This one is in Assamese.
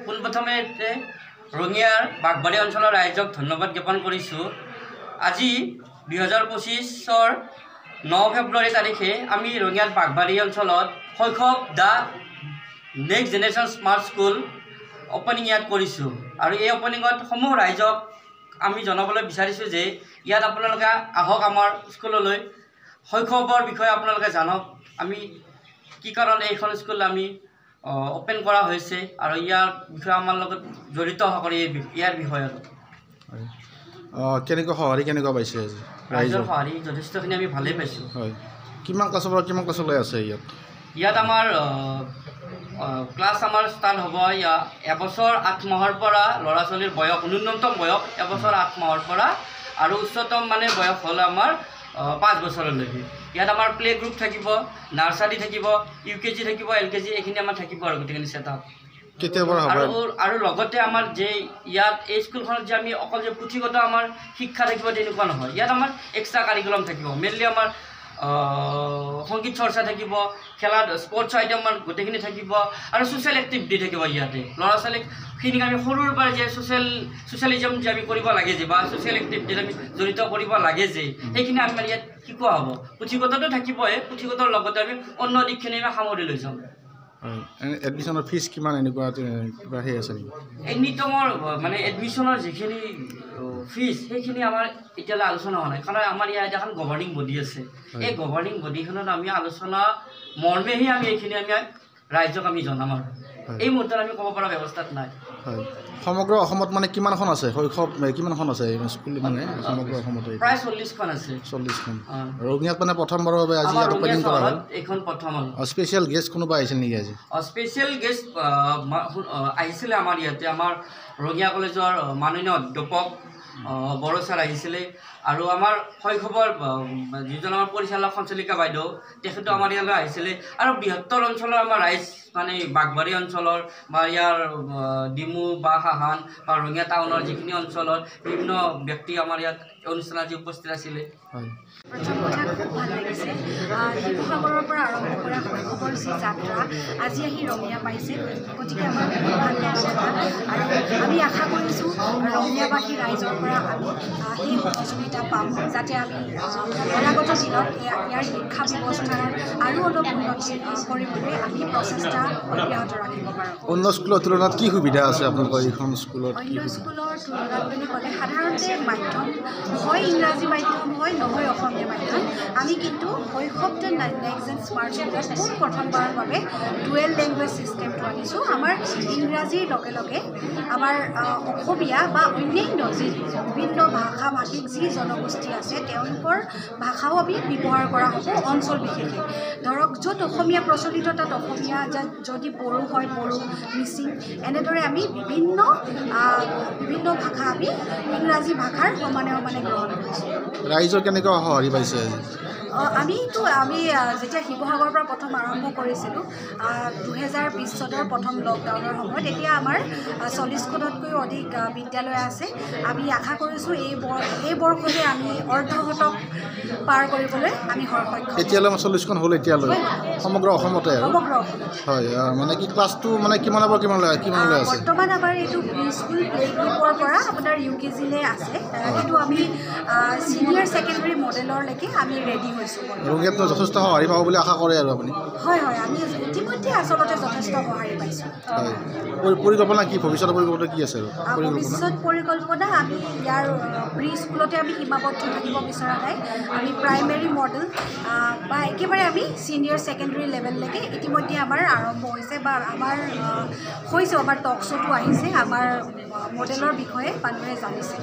পোনপ্ৰথমে ৰঙিয়াৰ বাগবাৰী অঞ্চলৰ ৰাইজক ধন্যবাদ জ্ঞাপন কৰিছোঁ। আজি 2025 9 ফেব্ৰুৱাৰী তাৰিখে আমি ৰঙিয়াৰ বাগবাৰী অঞ্চলত শৈশৱ the next generation smart school opening ইয়াত কৰিছোঁ। আৰু এই অপেনিঙত সমূহ ৰাইজক আমি জনাবলৈ বিচাৰিছোঁ যে ইয়াত আপোনালোকে আহক আমাৰ স্কুললৈ, শৈশৱৰ বিষয়ে আপোনালোকে জানক আমি কি কাৰণে এইখন স্কুল আমি ওপেন কৰা হৈছে আৰু ইয়াৰ বিষয়ে আমাৰ লগত জড়িত সকলে ইয়াৰ বিষয়ে কেনেকৈ সঁহাৰি কেনেকুৱা পাইছে? ৰাইজৰ সঁহাৰি যথেষ্টখিনি আমি ভালেই পাইছোঁ। হয়, কিমান ক্লাছৰ পৰা কিমান ক্লাছলৈ আছে ইয়াত? আমাৰ ক্লাছ আমাৰ ষ্টাৰ্ট হ'ব এবছৰ 8 মাহৰ পৰা ল'ৰা ছোৱালীৰ বয়স ন্যূনতম বয়স এবছৰ 8 মাহৰ পৰা আৰু উচ্চতম মানে বয়স হ'ল আমাৰ 5 বছৰলৈকে। ইয়াত আমাৰ প্লে গ্ৰুপ থাকিব, নাৰ্চাৰী থাকিব, UKG থাকিব, LKG এইখিনি আমাৰ থাকিব আৰু গোটেইখিনি ছেটআপ। আৰু লগতে আমাৰ যে ইয়াত এই স্কুলখনত যে আমি অকল যে পুথিগত আমাৰ শিক্ষা থাকিব তেনেকুৱা নহয়, ইয়াত আমাৰ এক্সট্ৰা কাৰিকুলাম থাকিব। মেইনলি আমাৰ সংগীত চৰ্চা থাকিব, খেলা স্পৰ্টছ আইটেম আমাৰ গোটেইখিনি থাকিব আৰু ছ'চিয়েল এক্টিভিটি থাকিব। ইয়াতে ল'ৰা ছোৱালীখিনিক আমি সৰুৰ পৰা যে ছ'চিয়েলিজম যে আমি কৰিব লাগে যে বা ছ'চিয়েল এক্টিভিটিত আমি জড়িত কৰিব লাগে যে সেইখিনি আমাৰ ইয়াত শিকোৱা হ'ব। পুথিগতটো থাকিবই, পুথিগতৰ লগতে আমি অন্য দিশখিনি আমি সামৰি লৈ যাম। এডমিশ্যনৰ ফিজ কিমান এনেকুৱা কিবা সেই আছে নেকি? এডমিটমৰ মানে এডমিশ্যনৰ যিখিনি ফিজ সেইখিনি আমাৰ এতিয়ালৈ আলোচনা হোৱা নাই, কাৰণ আমাৰ ইয়াত এখন গভৰ্ণিং বডি আছে। এই গভৰ্ণিং বডিখনত আমি আলোচনা মৰ্মেহে আমি এইখিনি আমি ৰাইজক আমি জনাম আৰু এই মুহূৰ্তত আমি ক'ব পৰা ব্যৱস্থাত নাই। হয়, সমগ্ৰ অসমত মানে কিমানখন আছে শৈশৱ কিমানখন আছে স্কুল মানে সমগ্ৰ অসমতে? প্ৰায় 40খন আছে। 40খন। ৰঙিয়াত মানে প্ৰথমবাৰৰ বাবে আজি ওপেনিং কৰা হ'ল। এইখন প্ৰথম হ'ল। স্পেচিয়েল গেষ্ট কোনোবা আহিছিল নেকি আজি? স্পেচিয়েল গেষ্ট আহিছিলে আমাৰ ইয়াতে, আমাৰ ৰঙিয়া কলেজৰ মাননীয় অধ্যাপক বড়ো ছাৰ আহিছিলে আৰু আমাৰ শৈশৱৰ যিজন আমাৰ পৰিচালক সঞ্চালিকা বাইদেউ তেখেতো আমাৰ ইয়ালৈ আহিছিলে আৰু বৃহত্তৰ অঞ্চলৰ আমাৰ ৰাইজ মানে বাগবাৰী অঞ্চলৰ বা ইয়াৰ ডিমু বা হাহান বা ৰঙিয়া টাউনৰ যিখিনি অঞ্চলৰ বিভিন্ন ব্যক্তি আমাৰ ইয়াত অনুষ্ঠান আজি উপস্থিত আছিলে। প্ৰথম কথা খুব ভাল লাগিছে, শিৱসাগৰৰ পৰা আৰম্ভ কৰা শৈশৱৰ যি যাত্ৰা আজি আহি ৰঙিয়া পাইছে, গতিকে আমাৰ বহুত ভাল লাগিছে আৰু আমি আশা কৰিছোঁ ৰঙিয়াবাসী ৰাইজৰ পৰা আমি সেই সহযোগিতা পাম যাতে আমি অনাগত দিনত ইয়াৰ শিক্ষা ব্যৱস্থাৰ আৰু অলপ উন্নতি কৰিবলৈ আমি প্ৰচেষ্টা অব্যাহত ৰাখিব পাৰোঁ। অন্য স্কুলৰ তুলনাত কি সুবিধা আছে আপোনালোকৰ এইখন স্কুলত? অন্য স্কুলৰ তুলনাত বুলি ক'লে সাধাৰণতে মাধ্যম হয় ইংৰাজী মাধ্যম হয় নহয় অসমীয়া মাধ্যম। আমি কিন্তু শৈশৱ দা নেক্সট জেন স্মাৰ্ট স্কুলত প্ৰথমবাৰৰ বাবে ডুৱেল লেংগুৱেজ ছিষ্টেমটো আনিছোঁ। আমাৰ ইংৰাজীৰ লগে লগে আমাৰ অসমীয়া বা অন্যান্য যি বিভিন্ন ভাষা ভাষিক যি জনগোষ্ঠী আছে তেওঁলোকৰ ভাষাও আমি ব্যৱহাৰ কৰা হ'ব অঞ্চল বিশেষে। ধৰক য'ত অসমীয়া প্ৰচলিত তাত অসমীয়া, যদি বড়ো হয় বড়ো, মিচিং, এনেদৰে আমি বিভিন্ন ভাষা আমি ইংৰাজী ভাষাৰ সমানে গ্ৰহণ কৰিছোঁ। ৰাইজৰ কেনেকুৱা সঁহাৰি পাইছে? আমি যেতিয়া শিৱসাগৰৰ পৰা প্ৰথম আৰম্ভ কৰিছিলোঁ 2020 চনৰ প্ৰথম লকডাউনৰ সময়ত, এতিয়া আমাৰ 40খনতকৈও অধিক বিদ্যালয় আছে। আমি আশা কৰিছোঁ এই বৰ্ষতে আমি অৰ্ধশতক পাৰ কৰিবলৈ আমি সক্ষম। এতিয়ালৈ 40খন হ'ল এতিয়ালৈ সমগ্ৰ অসমতে? সমগ্ৰ অসমত। হয়, মানে কি ক্লাছটো মানে কিমানৰ পৰা কিমানলৈ আছে? বৰ্তমান আমাৰ এইটো প্ৰি স্কুল প্লে গ্ৰুপৰ পৰা আপোনাৰ UKG লৈ আছে, কিন্তু আমি ছিনিয়ৰ ছেকেণ্ডেৰী মডেলৰলৈকে আমি ৰেডি হৈছোঁ। ৰঙিয়াততো যথেষ্ট সঁহাৰি পাব বুলি আশা কৰে আৰু আপুনি? হয়, আমি ইতিমধ্যে আচলতে যথেষ্ট সঁহাৰি পাইছোঁ। হয়, পৰিকল্পনা কি, ভৱিষ্যতৰ পৰিকল্পনা কি আছে? ভৱিষ্যত পৰিকল্পনা আমি ইয়াৰ প্ৰি স্কুলতে আমি সীমাবদ্ধ থাকিব বিচৰা নাই। আমি প্ৰাইমেৰী মডেল বা একেবাৰে আমি ছিনিয়ৰ ছেকেণ্ডেৰী লেভেললৈকে ইতিমধ্যে আমাৰ আৰম্ভ হৈছে বা আমাৰ টক শ্ব'টো আহিছে, আমাৰ মডেলৰ বিষয়ে মানুহে জানিছে।